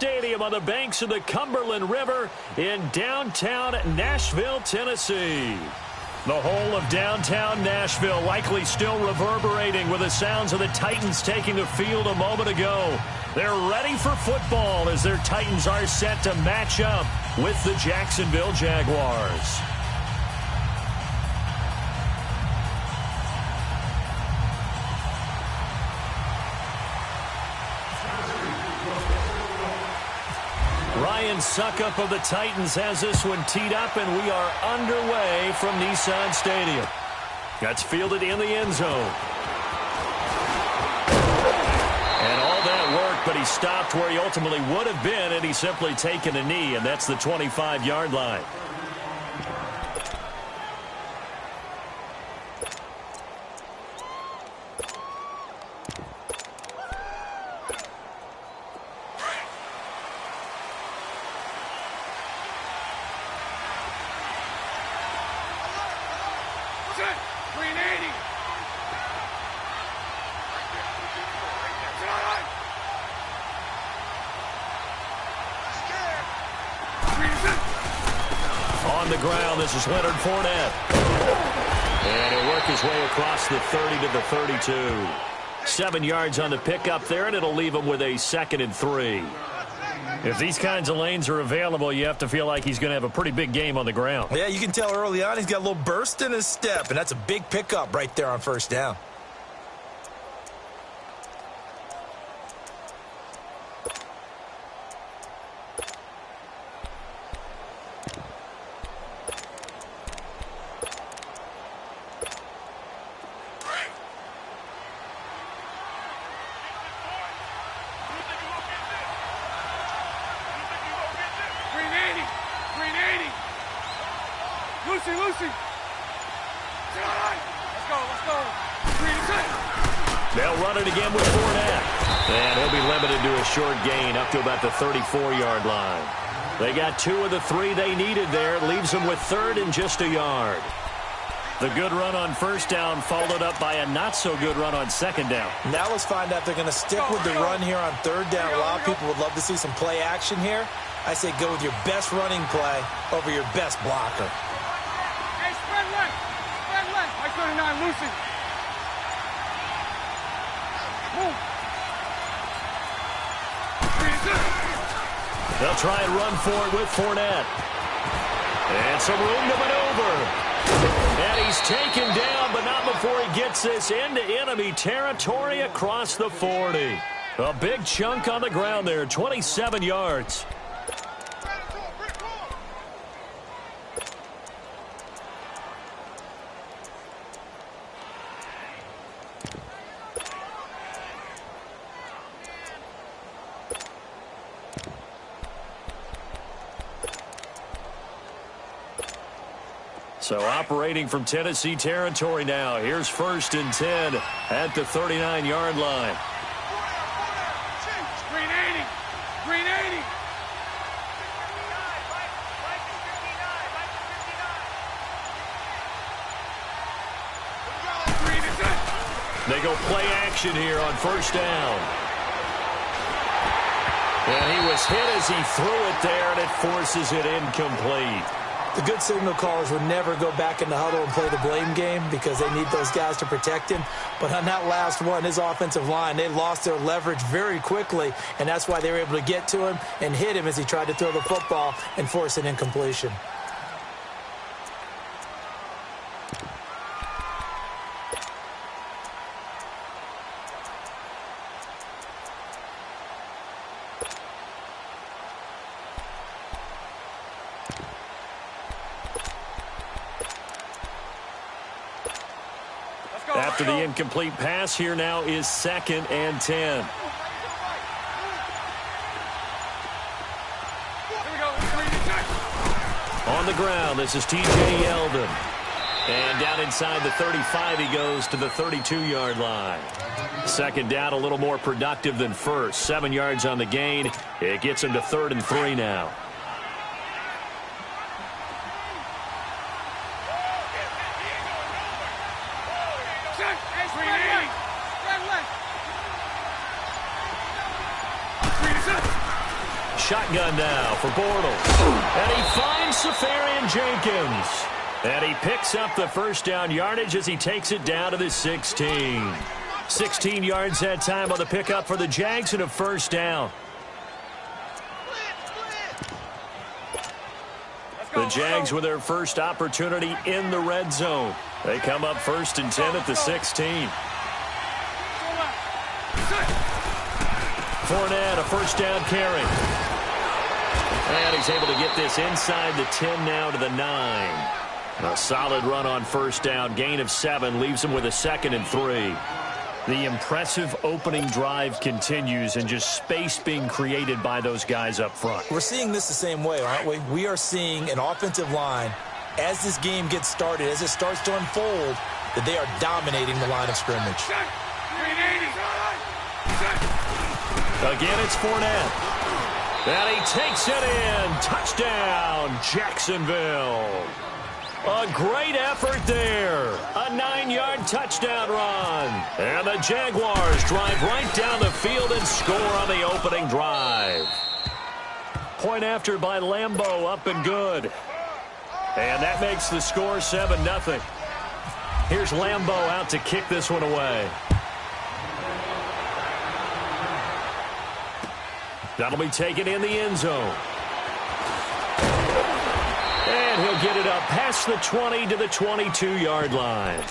Stadium on the banks of the Cumberland River in downtown Nashville, Tennessee. The whole of downtown Nashville likely still reverberating with the sounds of the Titans taking the field a moment ago. They're ready for football as their Titans are set to match up with the Jacksonville Jaguars. Ryan Suckup of the Titans has this one teed up, and we are underway from Nissan Stadium. That's fielded in the end zone. And all that work, but he stopped where he ultimately would have been, and he's simply taken a knee, and that's the 25-yard line. On the ground, this is Leonard Fournette. And he'll work his way across the 30 to the 32. 7 yards on the pickup there, and it'll leave him with a 2nd and 3. If these kinds of lanes are available, you have to feel like he's going to have a pretty big game on the ground. Yeah, you can tell early on he's got a little burst in his step, and that's a big pickup right there on first down. They'll run it again with Fournette. And he'll be limited to a short gain up to about the 34-yard line. They got 2 of the 3 they needed there. Leaves them with 3rd and just a yard. The good run on first down followed up by a not-so-good run on 2nd down. Now let's find out if they're going to stick with the run here on 3rd down. A lot of people would love to see some play action here. I say go with your best running play over your best blocker. Hey, spread left. Spread left. Mike 39, Lucy. Move. They'll try and run for it with Fournette. And some room to maneuver. And he's taken down, but not before he gets this into enemy territory across the 40. A big chunk on the ground there, 27 yards. So operating from Tennessee territory now. Here's 1st and 10 at the 39-yard line. Green 80. Green 80. They go play action here on 1st down. And he was hit as he threw it there, and it forces it incomplete. The good signal callers would never go back in the huddle and play the blame game because they need those guys to protect him. But on that last one, his offensive line, they lost their leverage very quickly, and that's why they were able to get to him and hit him as he tried to throw the football and force an incompletion. After the incomplete pass, here now is 2nd and 10. On the ground, this is T.J. Yeldon. And down inside the 35, he goes to the 32-yard line. 2nd down, a little more productive than first. 7 yards on the gain. It gets him to 3rd and 3 now. shotgun now for Bortles. And he finds Safarian Jenkins. And he picks up the first down yardage as he takes it down to the 16. 16 yards that time on the pickup for the Jags and a first down. The Jags with their first opportunity in the red zone. They come up 1st and 10 at the 16. Fournette, a first down carry. And he's able to get this inside the 10 now to the 9. A solid run on first down. Gain of 7 leaves him with a 2nd and 3. The impressive opening drive continues and just space being created by those guys up front. We're seeing this the same way, aren't we? We are seeing an offensive line, as this game gets started, as it starts to unfold, that they are dominating the line of scrimmage. Again, it's Fournette. And he takes it in. Touchdown, Jacksonville. A great effort there. A 9-yard touchdown run. And the Jaguars drive right down the field and score on the opening drive. Point after by Lambeau, up and good. And that makes the score 7-0. Here's Lambeau out to kick this one away. That'll be taken in the end zone. And he'll get it up past the 20 to the 22-yard line.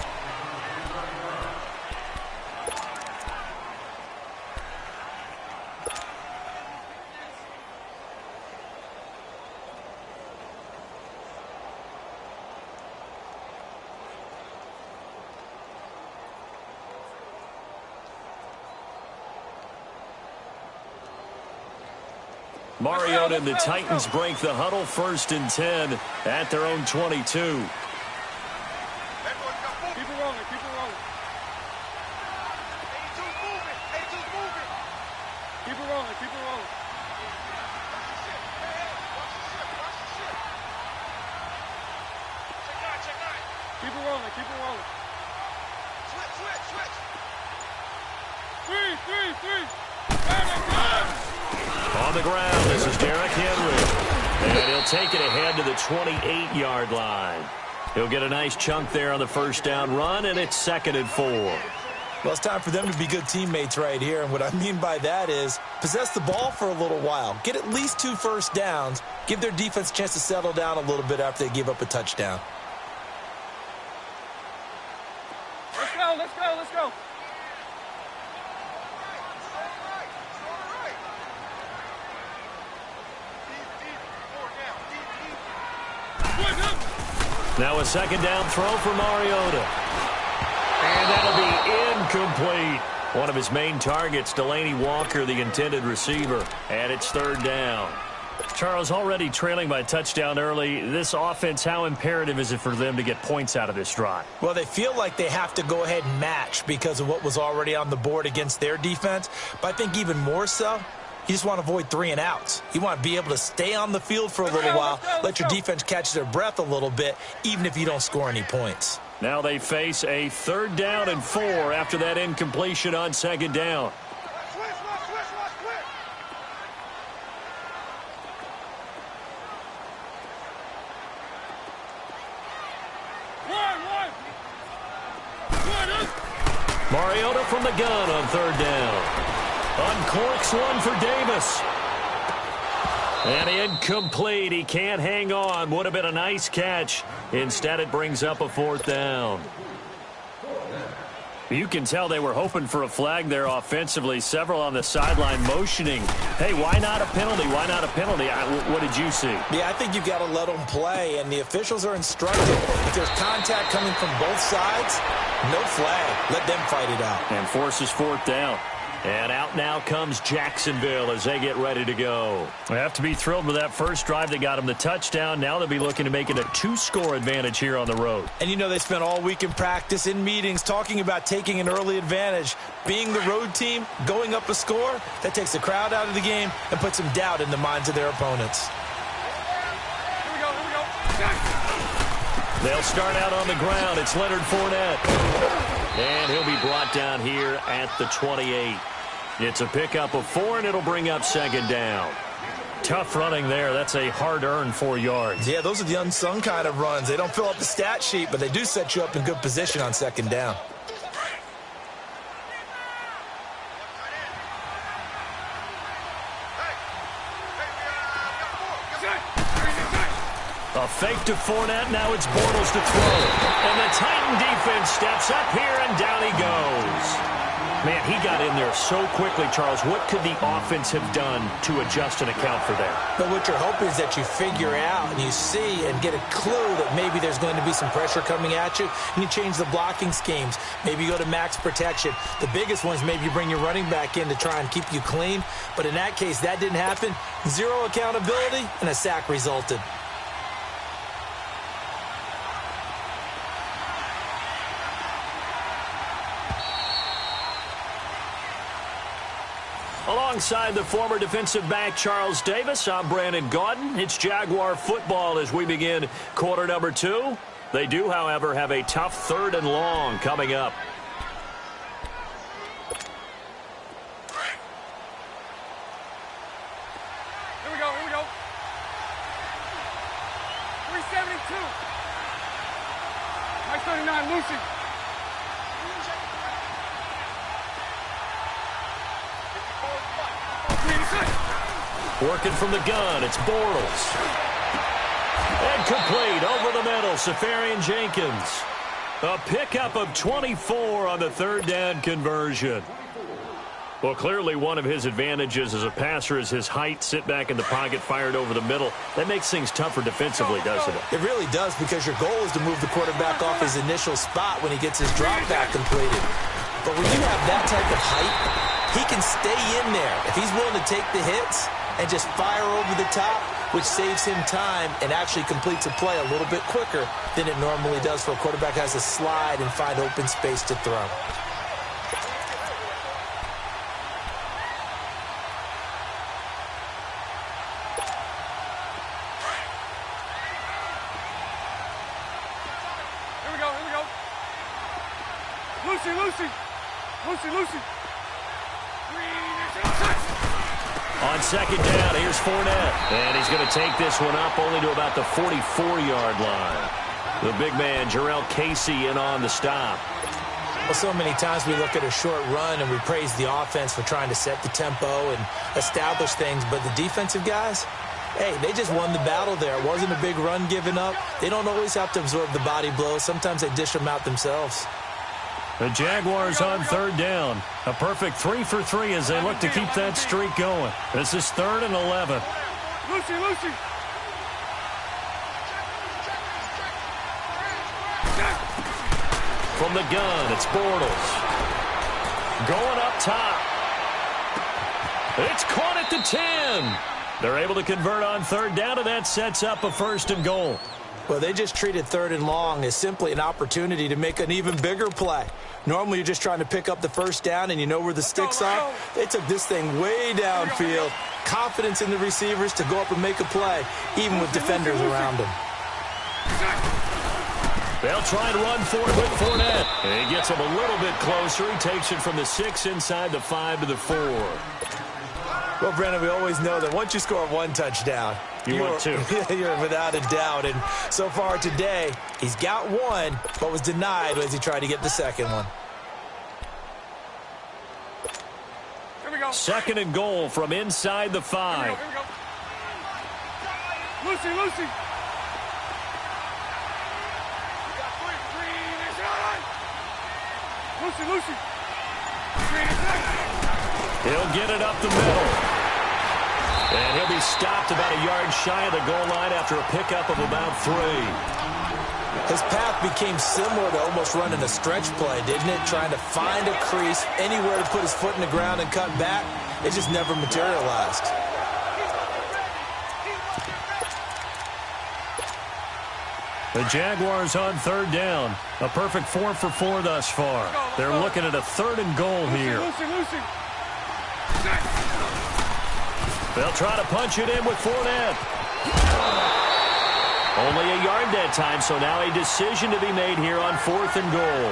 Mariota and the Titans break the huddle 1st and 10 at their own 22. Keep it rolling, keep it rolling. 82's moving, 82's moving. Keep it rolling, keep it rolling. Check nine. Keep it rolling, keep it rolling. Switch. 3. On the ground, this is Derrick Henry. And he'll take it ahead to the 28-yard line. He'll get a nice chunk there on the first down run, and it's 2nd and 4. Well, it's time for them to be good teammates right here. And what I mean by that is possess the ball for a little while. Get at least 2 first downs. Give their defense a chance to settle down a little bit after they give up a touchdown. Let's go. Now a 2nd down throw for Mariota. And that'll be incomplete. One of his main targets, Delaney Walker, the intended receiver. And it's 3rd down. Charles, already trailing by touchdown early. This offense, how imperative is it for them to get points out of this drive? Well, they feel like they have to go ahead and match because of what was already on the board against their defense. But I think even more so, you just want to avoid 3 and outs. You want to be able to stay on the field for a little while, let your defense catch their breath a little bit, even if you don't score any points. Now they face a 3rd down and 4 after that incompletion on 2nd down. Mariota from the gun on 3rd down. Uncorks one for Davis. And incomplete. He can't hang on. Would have been a nice catch. Instead, it brings up a 4th down. You can tell they were hoping for a flag there offensively. Several on the sideline motioning. Hey, why not a penalty? Why not a penalty? What did you see? Yeah, I think you've got to let them play, and the officials are instructed. If there's contact coming from both sides, no flag. Let them fight it out. And forces 4th down. And out now comes Jacksonville as they get ready to go. They have to be thrilled with that first drive that got them the touchdown. Now they'll be looking to make it a 2-score advantage here on the road. And you know they spent all week in practice, in meetings, talking about taking an early advantage. Being the road team, going up a score, that takes the crowd out of the game and puts some doubt in the minds of their opponents. Here we go. They'll start out on the ground. It's Leonard Fournette. And he'll be brought down here at the 28. It's a pickup of 4, and it'll bring up 2nd down. Tough running there. That's a hard-earned 4 yards. Yeah, those are the unsung kind of runs. They don't fill up the stat sheet, but they do set you up in good position on second down. A fake to Fournette. Now it's Bortles to throw. And the Titan defense steps up here, and down he goes. Man, he got in there so quickly, Charles. What could the offense have done to adjust and account for that? But what you're hoping is that you figure out and you see and get a clue that maybe there's going to be some pressure coming at you, and you change the blocking schemes. Maybe you go to max protection. The biggest one is maybe you bring your running back in to try and keep you clean. But in that case, that didn't happen. Zero accountability, and a sack resulted. Alongside the former defensive back Charles Davis, I'm Brandon Gaudin. It's Jaguar football as we begin quarter number 2. They do, however, have a tough 3rd and long coming up. Here we go, here we go. 372. Nice 39, Lucy. Working from the gun, it's Bortles. And complete over the middle, Safarian Jenkins. A pickup of 24 on the 3rd down conversion. Well, clearly one of his advantages as a passer is his height. Sit back in the pocket, fired over the middle. That makes things tougher defensively, doesn't it? It really does, because your goal is to move the quarterback off his initial spot when he gets his drop back completed. But when you have that type of height, he can stay in there. If he's willing to take the hits and just fire over the top, which saves him time and actually completes a play a little bit quicker than it normally does for a quarterback who has to slide and find open space to throw. Here we go, here we go. Lucy, Lucy. Lucy, Lucy. On second down, here's Fournette. And he's going to take this one up only to about the 44-yard line. The big man, Jarrell Casey, in on the stop. Well, so many times we look at a short run and we praise the offense for trying to set the tempo and establish things. But the defensive guys, hey, they just won the battle there. It wasn't a big run given up. They don't always have to absorb the body blows. Sometimes they dish them out themselves. The Jaguars on 3rd down. A perfect 3 for 3 as they look to keep that streak going. This is 3rd and 11. Lucy, Lucy. From the gun, it's Bortles. Going up top. It's caught at the 10. They're able to convert on 3rd down, and that sets up a 1st and goal. Well, they just treated 3rd and long as simply an opportunity to make an even bigger play. Normally, you're just trying to pick up the 1st down and you know where the sticks are. They took this thing way downfield. Confidence in the receivers to go up and make a play, even with defenders around them. They'll try and run for it with Fournette. And he gets him a little bit closer. He takes it from the 6 inside the 5 to the 4. Well, Brandon, we always know that once you score 1 touchdown, you want 2. You're without a doubt. And so far today, he's got 1, but was denied as he tried to get the 2nd one. Here we go. 2nd and goal from inside the 5. Here we go. Lucy, Lucy. Lucy, Lucy. He'll get it up the middle. And he'll be stopped about a yard shy of the goal line after a pickup of about 3. His path became similar to almost running a stretch play, didn't it? Trying to find a crease, anywhere to put his foot in the ground and cut back. It just never materialized. The Jaguars on 3rd down. A perfect 4 for 4 thus far. They're looking at a 3rd and goal here. Lucy, Lucy. They'll try to punch it in with Fournette. Only a yard that time, so now a decision to be made here on 4th and goal.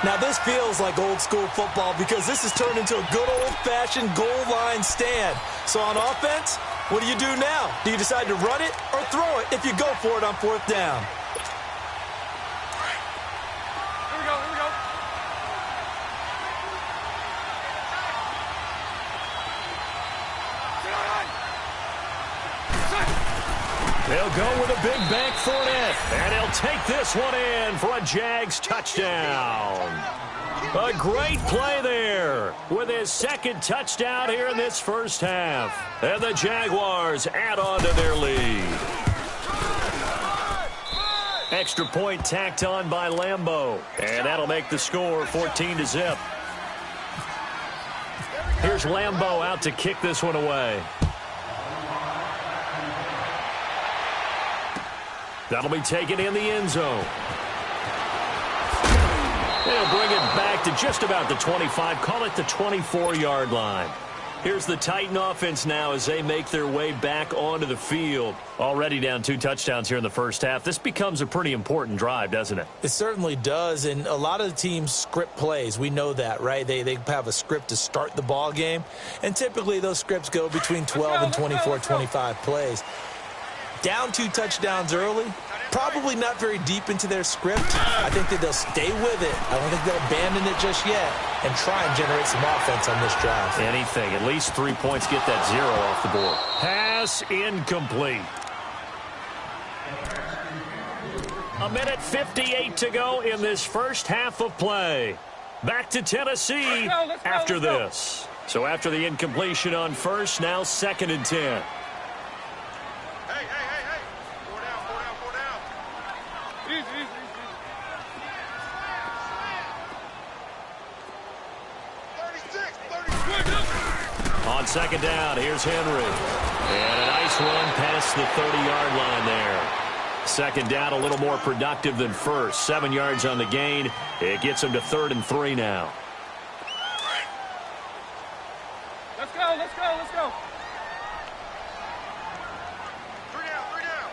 Now, this feels like old school football because this has turned into a good old-fashioned goal line stand. So on offense, What do you do now? Do you decide to run it or throw it if you go for it on 4th down? Here we go, here we go. They'll go with a big bank for it, and he'll take this one in for a Jags touchdown. A great play there with his 2nd touchdown here in this first half. And the Jaguars add on to their lead. Extra point tacked on by Lambeau, and that'll make the score 14-0. Here's Lambeau out to kick this one away. That'll be taken in the end zone. They'll bring it back to just about the 25, call it the 24-yard line. Here's the Titan offense now as they make their way back onto the field. Already down 2 touchdowns here in the first half. This becomes a pretty important drive, doesn't it? It certainly does, and a lot of the teams script plays. We know that, right? They have a script to start the ball game, and typically those scripts go between 12 and 24, 25 plays. Down 2 touchdowns early, probably not very deep into their script. I think that they'll stay with it. I don't think they'll abandon it just yet and try and generate some offense on this drive. Anything. At least 3 points, get that 0 off the board. Pass incomplete. 1:58 to go in this first half of play. Back to Tennessee after this. So after the incompletion on first, now 2nd and 10. On 2nd down, here's Henry. And a nice run past the 30-yard line there. 2nd down, a little more productive than first. 7 yards on the gain. It gets him to 3rd and 3 now. Let's go, let's go, let's go. 3 down.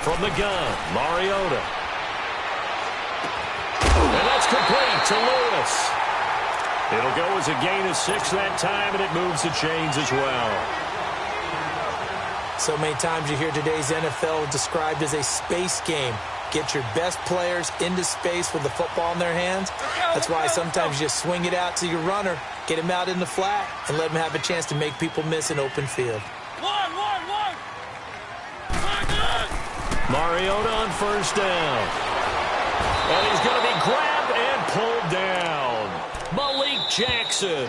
From the gun, Mariota. And that's complete to Lewis. It'll go as a gain of 6 that time, and it moves the chains as well. So many times you hear today's NFL described as a space game. Get your best players into space with the football in their hands. That's why sometimes you just swing it out to your runner, get him out in the flat, and let him have a chance to make people miss an open field. Mariota on 1st down. And he's going to be grabbed and pulled down. Malik Jackson.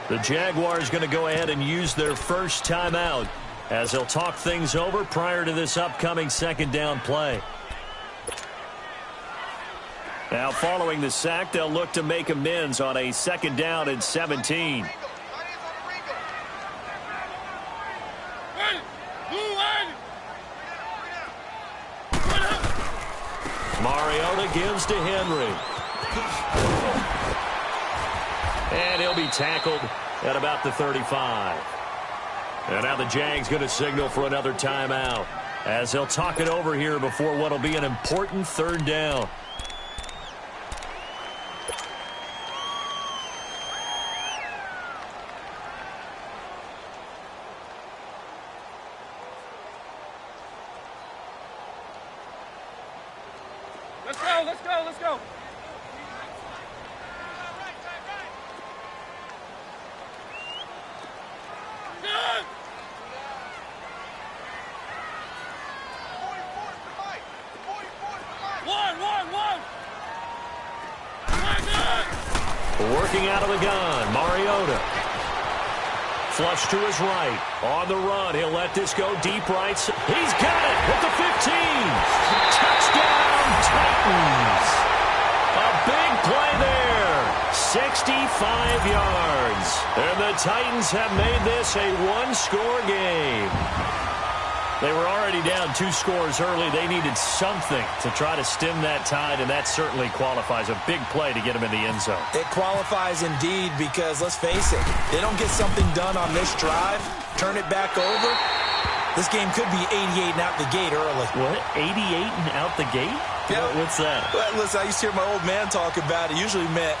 The Jaguars going to go ahead and use their first timeout as they'll talk things over prior to this upcoming 2nd down play. Now following the sack, they'll look to make amends on a 2nd down and 17. Mariota gives to Henry. And he'll be tackled at about the 35. And now the Jags going to signal for another timeout as they'll talk it over here before what will be an important 3rd down. Let's go, let's go, let's go. Working out of the gun, Mariota. Flush to his right. On the run, he'll let this go deep right. He's got it at the 15. Touchdown, Titans. A big play there. 65 yards. And the Titans have made this a 1-score game. They were already down 2 scores early. They needed something to try to stem that tide, and that certainly qualifies. A big play to get them in the end zone. It qualifies indeed because, let's face it, they don't get something done on this drive, turn it back over, this game could be 88 and out the gate early. What? 88 and out the gate? Yeah. What's that? Well, listen, I used to hear my old man talk about it. Usually meant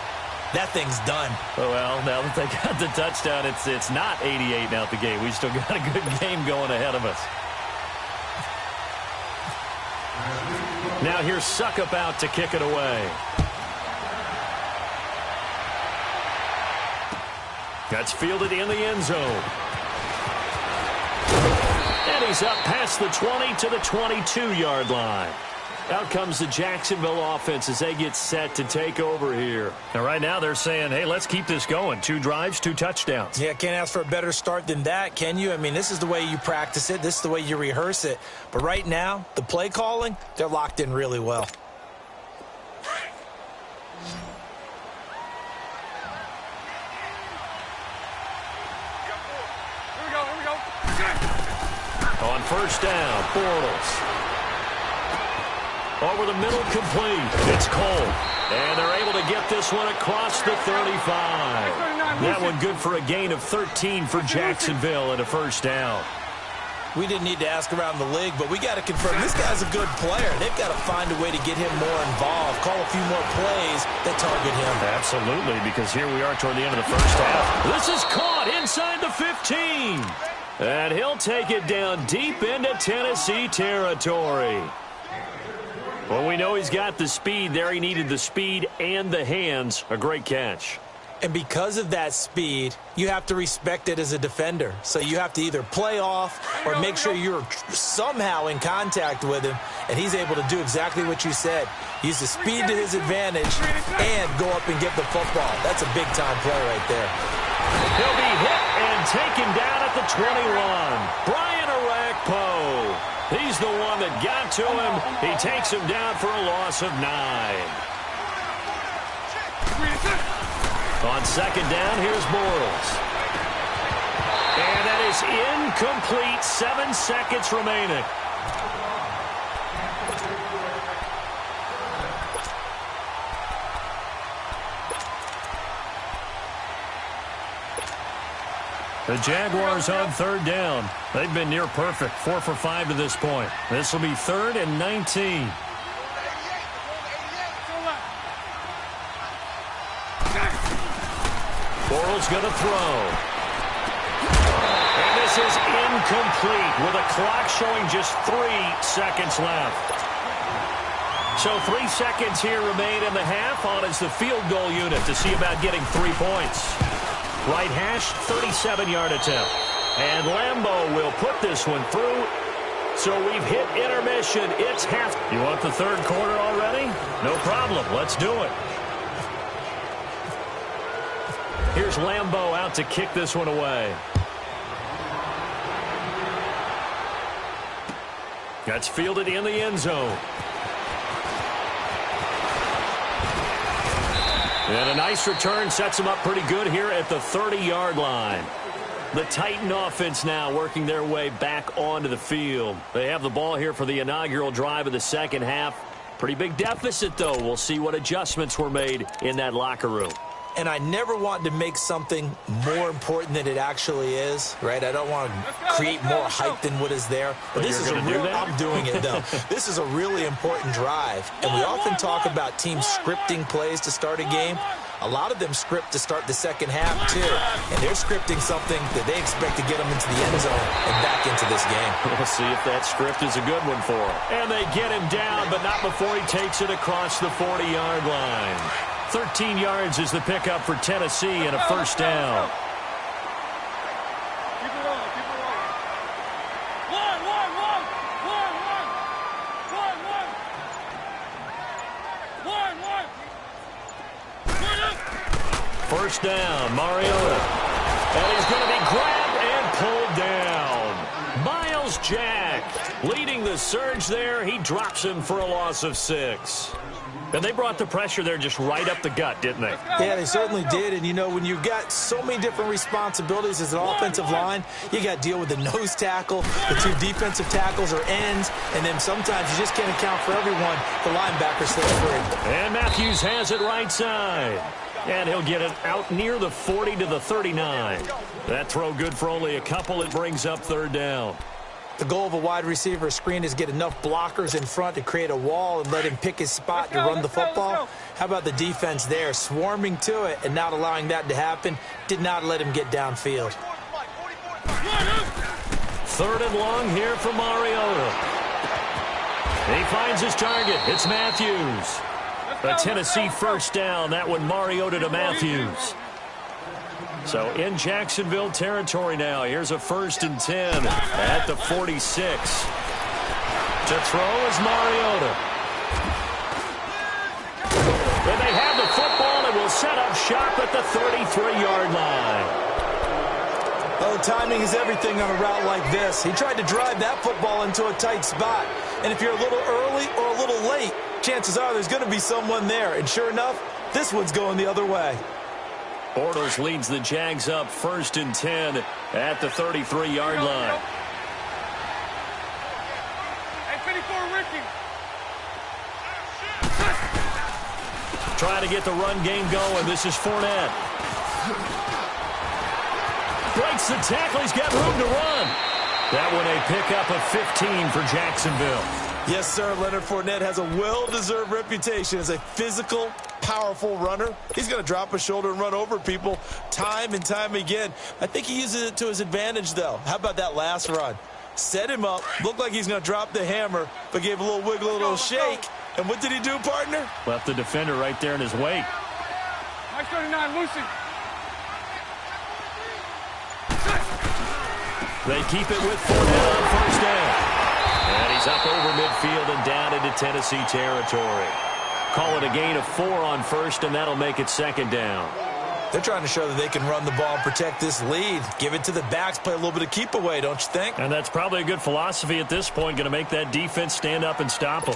that thing's done. Well, now that they got the touchdown, it's not 88 now at the game. We still got a good game going ahead of us. Now here's Suckup out to kick it away. That's fielded in the end zone. And he's up past the 20 to the 22-yard line. Out comes the Jacksonville offense as they get set to take over here. And right now they're saying, hey, let's keep this going. 2 drives, 2 touchdowns. Yeah, can't ask for a better start than that, can you? I mean, this is the way you practice it. This is the way you rehearse it. But right now, the play calling, they're locked in really well. Here we go. On first down, Bortles. Over the middle, complete. It's Cole. And they're able to get this one across the 35. That one good for a gain of 13 for Jacksonville and a first down. We didn't need to ask around the league, but we got to confirm this guy's a good player. They've got to find a way to get him more involved, call a few more plays that target him. Absolutely, because here we are toward the end of the first half. This is caught inside the 15. And he'll take it down deep into Tennessee territory. Well, we know he's got the speed there. He needed the speed and the hands. A great catch. And because of that speed, you have to respect it as a defender. So you have to either play off or make sure you're somehow in contact with him, and he's able to do exactly what you said. Use the speed to his advantage and go up and get the football. That's a big-time play right there. He'll be hit and taken down at the 21. Brian Orakpo. He's the one that got to him. He takes him down for a loss of 9. On second down, here's Bortles. And that is incomplete. 7 seconds remaining. The Jaguars on third down. They've been near perfect. 4 for 5 to this point. This will be 3rd and 19. Bortles going to throw. And this is incomplete with a clock showing just 3 seconds left. So 3 seconds here remain in the half. On is the field goal unit to see about getting 3 points. Right hash, 37-yard attempt. And Lambeau will put this one through. So we've hit intermission. It's half. You want the third quarter already? No problem. Let's do it. Here's Lambeau out to kick this one away. That's fielded in the end zone. And a nice return sets him up pretty good here at the 30-yard line. The Titan offense now working their way back onto the field. They have the ball here for the inaugural drive of the second half. Pretty big deficit, though. We'll see what adjustments were made in that locker room. And I never want to make something more important than it actually is, right? I don't want to create more hype than what is there. But this is a real, I'm doing it, though. This is a really important drive. And we often talk about teams scripting plays to start a game. A lot of them script to start the second half, too. And they're scripting something that they expect to get them into the end zone and back into this game. We'll see if that script is a good one for them. And they get him down, but not before he takes it across the 40-yard line. 13 yards is the pickup for Tennessee and a first down. Keep it rolling, keep it rolling. One. First down, Mariota. And he's going to be grabbed and pulled down. Miles Jack leading the surge there. He drops him for a loss of 6. And they brought the pressure there just right up the gut, didn't they? Yeah, they certainly did. And, you know, when you've got so many different responsibilities as an offensive line, you got to deal with the nose tackle, the 2 defensive tackles or ends, and then sometimes you just can't account for everyone. The linebacker stays free. And Matthews has it right side. And he'll get it out near the 40 to the 39. That throw good for only a couple. It brings up third down. The goal of a wide receiver screen is get enough blockers in front to create a wall and let him pick his spot to run the football. How about the defense there, swarming to it and not allowing that to happen? Did not let him get downfield. 3rd and long here for Mariota. He finds his target. It's Matthews. A Tennessee first down. That one Mariota to Matthews. So in Jacksonville territory now. Here's a 1st and 10 at the 46. To throw is Mariota. And they have the football and will set up shop at the 33-yard line. Oh, timing is everything on a route like this. He tried to drive that football into a tight spot. And if you're a little early or a little late, chances are there's going to be someone there. And sure enough, this one's going the other way. Bortles leads the Jags up 1st and 10 at the 33-yard line. Hey, 54, Ricky. Trying to get the run game going. This is Fournette. Breaks the tackle. He's got room to run. That one a pickup of 15 for Jacksonville. Yes, sir. Leonard Fournette has a well-deserved reputation as a physical, powerful runner. He's going to drop a shoulder and run over people time and time again. I think he uses it to his advantage, though. How about that last run? Set him up, looked like he's going to drop the hammer, but gave a little wiggle, a little shake. And what did he do, partner? Left the defender right there in his wake. Nice 39, Lucy. They keep it with Fournette on 1st down. And he's up over midfield and down into Tennessee territory. Call it a gain of 4 on 1st, and that'll make it 2nd down. They're trying to show that they can run the ball and protect this lead. Give it to the backs, play a little bit of keep away, don't you think? And that's probably a good philosophy at this point, going to make that defense stand up and stop them.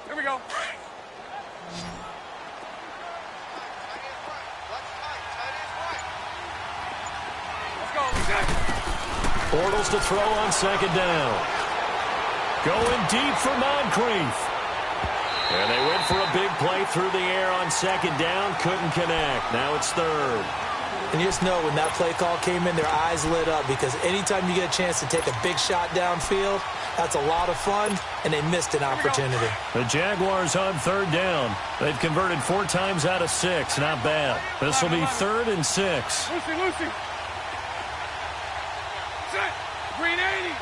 Here we go. Bortles to throw on 2nd down. Going deep for Moncrief. And they went for a big play through the air on 2nd down. Couldn't connect. Now it's 3rd. And you just know when that play call came in, their eyes lit up because anytime you get a chance to take a big shot downfield, that's a lot of fun, and they missed an opportunity. The Jaguars on 3rd down. They've converted 4 times out of 6. Not bad. This will be 3rd and 6. Lucy. Set. Green 80.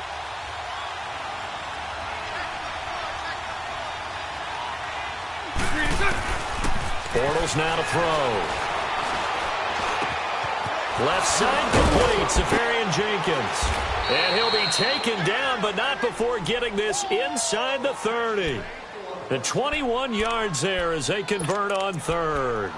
Bortles now to throw. Left side complete, Safarian Jenkins. And he'll be taken down, but not before getting this inside the 30. The 21 yards there as they convert on 3rd.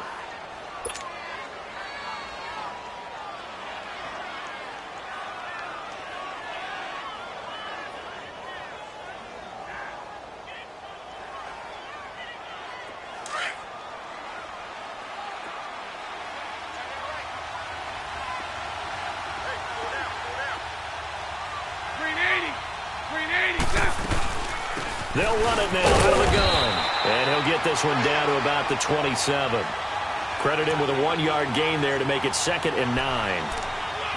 They'll run it now out of the gun. And he'll get this one down to about the 27. Credit him with a 1-yard gain there to make it 2nd and 9.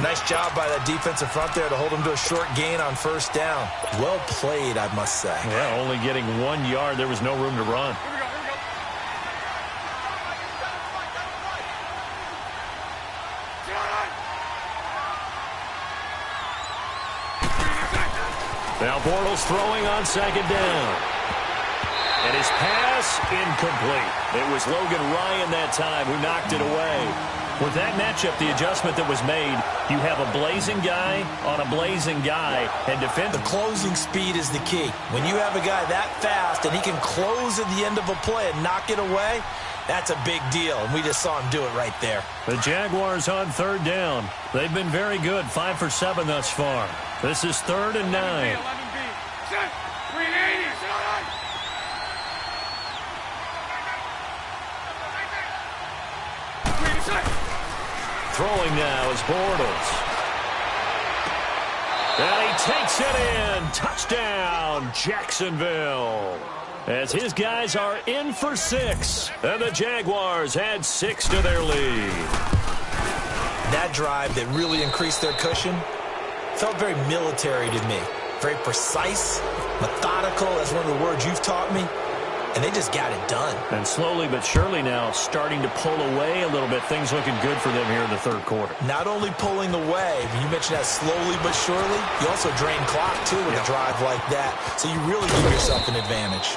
Nice job by that defensive front there to hold him to a short gain on 1st down. Well played, I must say. Yeah, only getting 1 yard. There was no room to run. Now Bortles throwing on 2nd down. And his pass incomplete. It was Logan Ryan that time who knocked it away. With that matchup, the adjustment that was made, you have a blazing guy on a blazing guy, and defend. The closing speed is the key. When you have a guy that fast and he can close at the end of a play and knock it away, that's a big deal, and we just saw him do it right there. The Jaguars on 3rd down. They've been very good, 5 for 7 thus far. This is 3rd and 9. 11B. Set. 380. Throwing now is Bortles. And he takes it in. Touchdown, Jacksonville. as his guys are in for 6. And the Jaguars add 6 to their lead. That drive that really increased their cushion felt very military to me. Very precise, methodical, that's one of the words you've taught me. And they just got it done. And slowly but surely now starting to pull away a little bit. Things looking good for them here in the third quarter. Not only pulling away, but you mentioned that slowly but surely. You also drain clock, too, with a drive like that. So you really give yourself an advantage.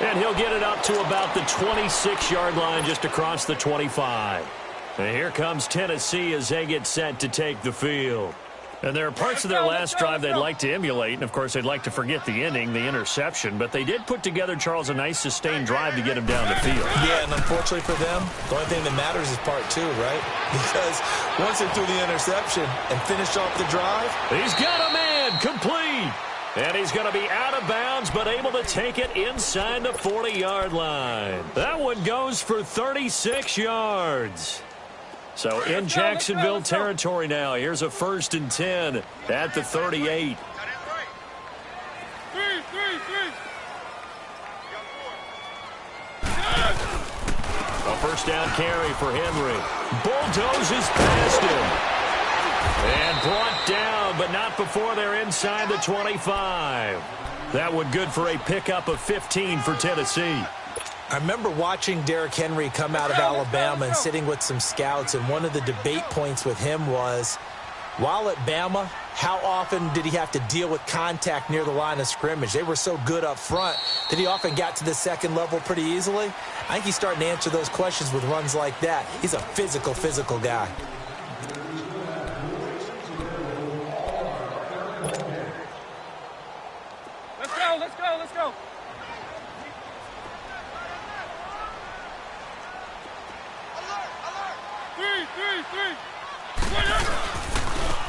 And he'll get it up to about the 26-yard line just across the 25. And here comes Tennessee as they get set to take the field. And there are parts of their last drive they'd like to emulate. And, of course, they'd like to forget the ending, the interception. But they did put together, Charles, a nice sustained drive to get him down the field. Yeah, and unfortunately for them, the only thing that matters is part 2, right? Because once they threw the interception and finished off the drive. He's got a man complete. And he's going to be out of bounds, but able to take it inside the 40-yard line. That one goes for 36 yards. So in Jacksonville territory now. Here's a 1st and 10 at the 38. A first down carry for Henry. Bulldozes past him. And brought down, but not before they're inside the 25. That one good for a pickup of 15 for Tennessee. I remember watching Derrick Henry come out of Alabama and sitting with some scouts, and one of the debate points with him was, while at Bama, how often did he have to deal with contact near the line of scrimmage? They were so good up front that he often got to the second level pretty easily. I think he's starting to answer those questions with runs like that. He's a physical guy. Let's go.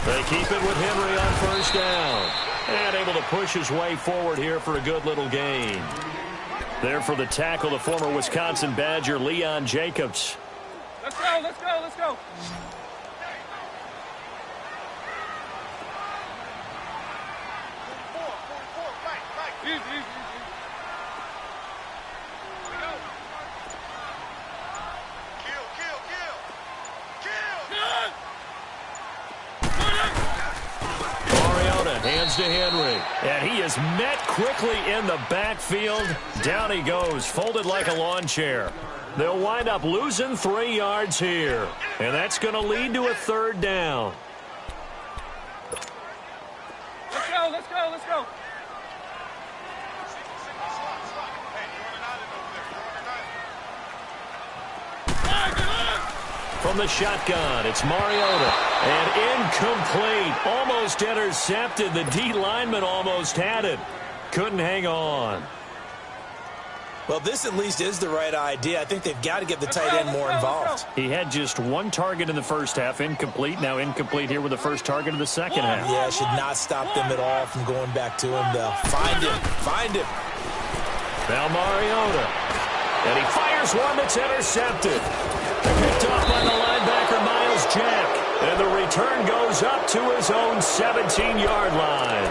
They keep it with Henry on first down. And able to push his way forward here for a good little gain. There for the tackle, the former Wisconsin Badger, Leon Jacobs. Let's go. Easy. Hands to Henry. And he is met quickly in the backfield. Down he goes, folded like a lawn chair. They'll wind up losing 3 yards here. And that's going to lead to a 3rd down. Let's go. From the shotgun, it's Mariota. And incomplete. Almost intercepted. The D lineman almost had it. Couldn't hang on. Well, this at least is the right idea. I think they've got to get the tight end more involved. He had just 1 target in the first half. Incomplete. Now incomplete here with the first target of the second half. Yeah, should not stop them at all from going back to him, though. Find him. Now Mariota. And he fires one that's intercepted. Picked off by the linebacker, Miles Jack. And the return goes up to his own 17-yard line.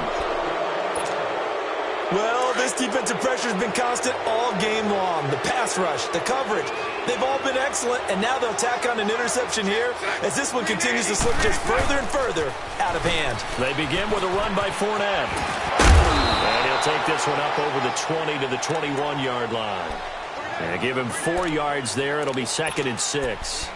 Well, this defensive pressure has been constant all game long. The pass rush, the coverage, they've all been excellent, and now they'll tack on an interception here as this one continues to slip just further and further out of hand. They begin with a run by Fournette. And he'll take this one up over the 20 to the 21-yard line. And give him 4 yards there. It'll be 2nd and 6.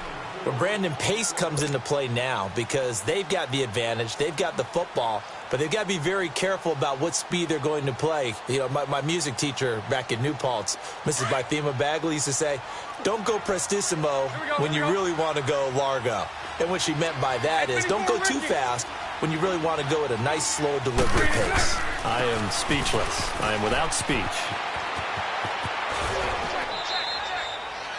Well, Brandon, pace comes into play now because they've got the advantage. They've got the football, but they've got to be very careful about what speed they're going to play. You know, my music teacher back in New Paltz, Mrs. Bythema Bagley, used to say, don't go prestissimo when you really want to go largo. And what she meant by that is don't go too fast when you really want to go at a nice, slow delivery pace. I am speechless. I am without speech.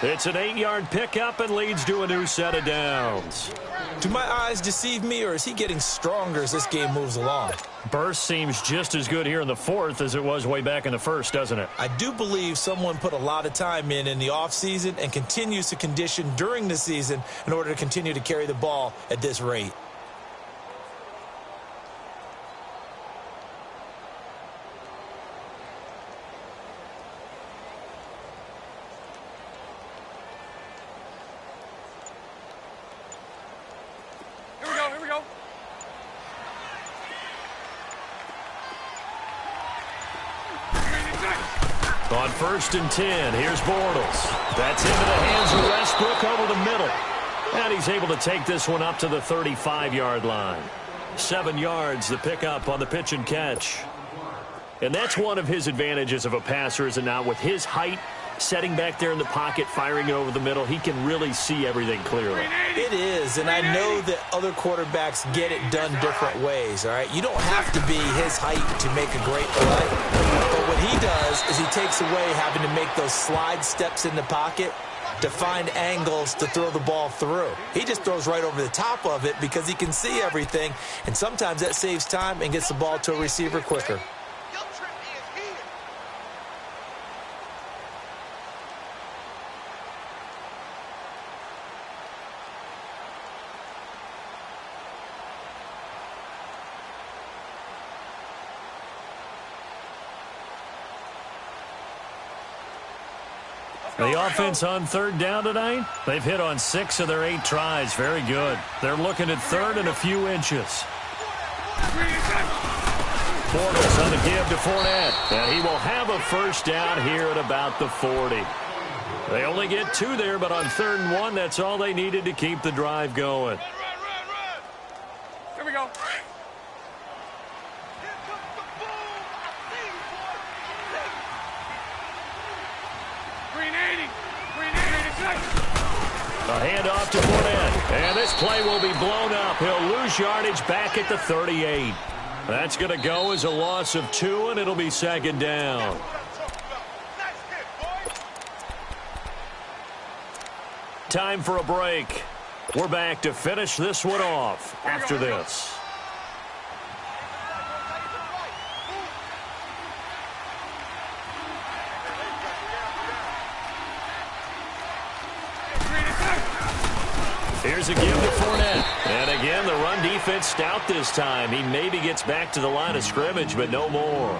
It's an 8-yard pickup and leads to a new set of downs. Do my eyes deceive me, or is he getting stronger as this game moves along? Burst seems just as good here in the 4th as it was way back in the 1st, doesn't it? I do believe someone put a lot of time in the offseason and continues to condition during the season in order to continue to carry the ball at this rate. On 1st and 10, here's Bortles. That's into the hands of Westbrook over the middle. And he's able to take this one up to the 35-yard line. 7 yards, the pickup on the pitch and catch. And that's one of his advantages of a passer, is it not? With his height, setting back there in the pocket, firing it over the middle, he can really see everything clearly. It is, and I know that other quarterbacks get it done different ways, all right? You don't have to be his height to make a great play. But what he does is he takes away having to make those slide steps in the pocket to find angles to throw the ball through. He just throws right over the top of it because he can see everything, and sometimes that saves time and gets the ball to a receiver quicker. The offense on 3rd down tonight, they've hit on 6 of their 8 tries. Very good. They're looking at 3rd and a few inches. Bortles on the give to Fournette, and he will have a 1st down here at about the 40. They only get 2 there, but on 3rd and 1, that's all they needed to keep the drive going. Here we go. A handoff to Fournette, and this play will be blown up. He'll lose yardage back at the 38. That's going to go as a loss of 2, and it'll be 2nd down. Time for a break. We're back to finish this one off after this. Here's a give to Fournette. And again, the run defense stout this time. He maybe gets back to the line of scrimmage, but no more.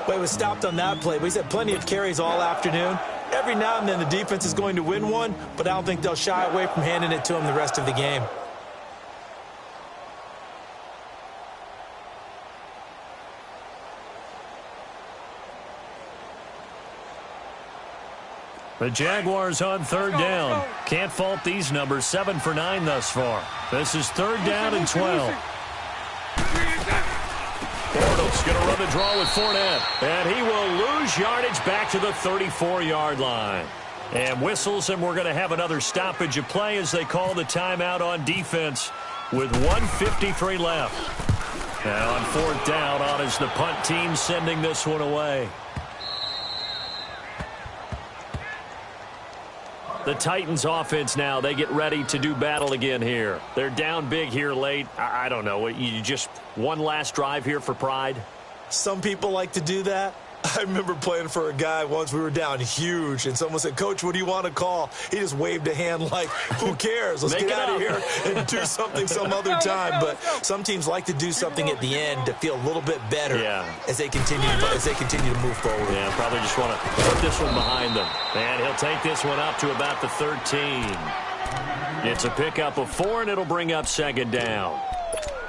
Well, he was stopped on that play, but he's had plenty of carries all afternoon. Every now and then the defense is going to win one, but I don't think they'll shy away from handing it to him the rest of the game. The Jaguars on 3rd down. Can't fault these numbers. 7 for 9 thus far. This is 3rd down and 12. Bortles going to run the draw with Fournette. And he will lose yardage back to the 34-yard line. And whistles, and we're going to have another stoppage of play as they call the timeout on defense with 1:53 left. Now on 4th down, on is the punt team sending this one away. The Titans offense now, they get ready to do battle again here. They're down big here late. I don't know. You just one last drive here for pride? Some people like to do that. I remember playing for a guy once. We were down huge, and someone said, "Coach, what do you want to call?" He just waved a hand like, who cares? Let's get out of here and do something some other time. But some teams like to do something at the end to feel a little bit better as they continue to move forward. Yeah, probably just want to put this one behind them. And he'll take this one up to about the 13. It's a pickup of 4, and it'll bring up 2nd down.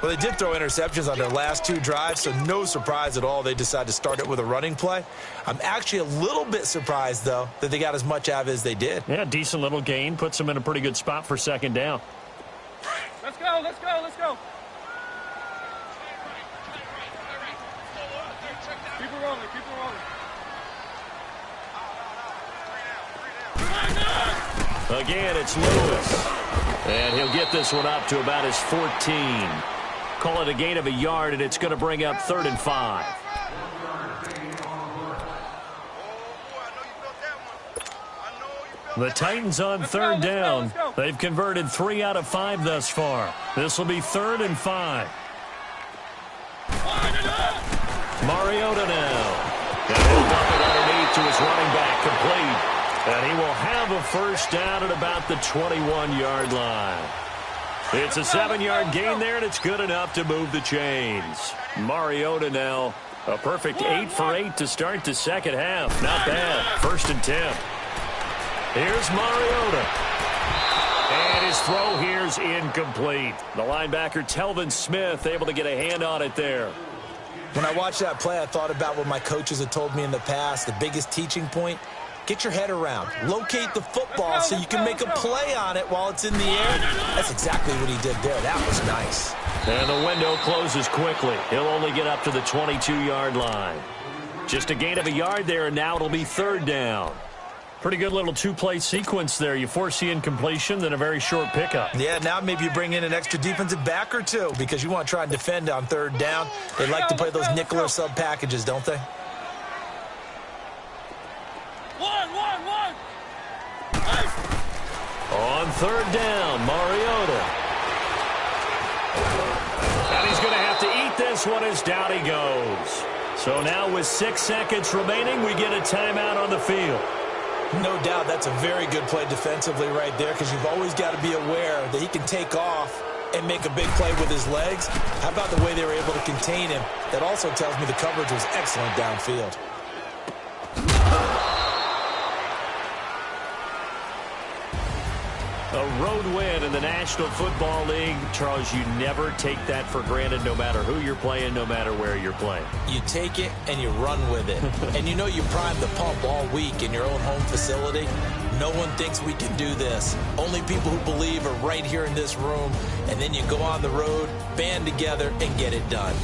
Well, they did throw interceptions on their last 2 drives, so no surprise at all they decided to start it with a running play. I'm actually a little bit surprised, though, that they got as much out of it as they did. Yeah, decent little gain. Puts them in a pretty good spot for 2nd down. Let's go, let's go, let's go. Keep it rolling, keep it rolling. Again, it's Lewis. And he'll get this one up to about his 14. Call it a gain of a yard, and it's going to bring up 3rd and 5. The Titans on 3rd down. They've converted 3 out of 5 thus far. This will be 3rd and 5. Mariota now. And he'll dump it underneath to his running back, complete. And he will have a 1st down at about the 21-yard line. It's a 7-yard gain there, and it's good enough to move the chains. Mariota now, a perfect 8 for 8 to start the 2nd half. Not bad. 1st and 10. Here's Mariota. And his throw here's incomplete. The linebacker, Telvin Smith, able to get a hand on it there. When I watched that play, I thought about what my coaches had told me in the past. The biggest teaching point, get your head around. Locate the football so you can make a play on it while it's in the air. That's exactly what he did there. That was nice. And the window closes quickly. He'll only get up to the 22-yard line. Just a gain of a yard there, and now it'll be third down. Pretty good little two-play sequence there. You force the incompletion, then a very short pickup. Yeah, now maybe you bring in an extra defensive back or two because you want to try and defend on third down. They like to play those nickel or sub packages, don't they? One. On third down, Mariota. And he's going to have to eat this one as down he goes. So now with 6 seconds remaining, we get a timeout on the field. No doubt that's a very good play defensively right there because you've always got to be aware that he can take off and make a big play with his legs. How about the way they were able to contain him? That also tells me the coverage was excellent downfield. A road win in the National Football League. Charles, you never take that for granted no matter who you're playing, no matter where you're playing. You take it and you run with it. And you know you prime the pump all week in your own home facility. No one thinks we can do this. Only people who believe are right here in this room. And then you go on the road, band together, and get it done.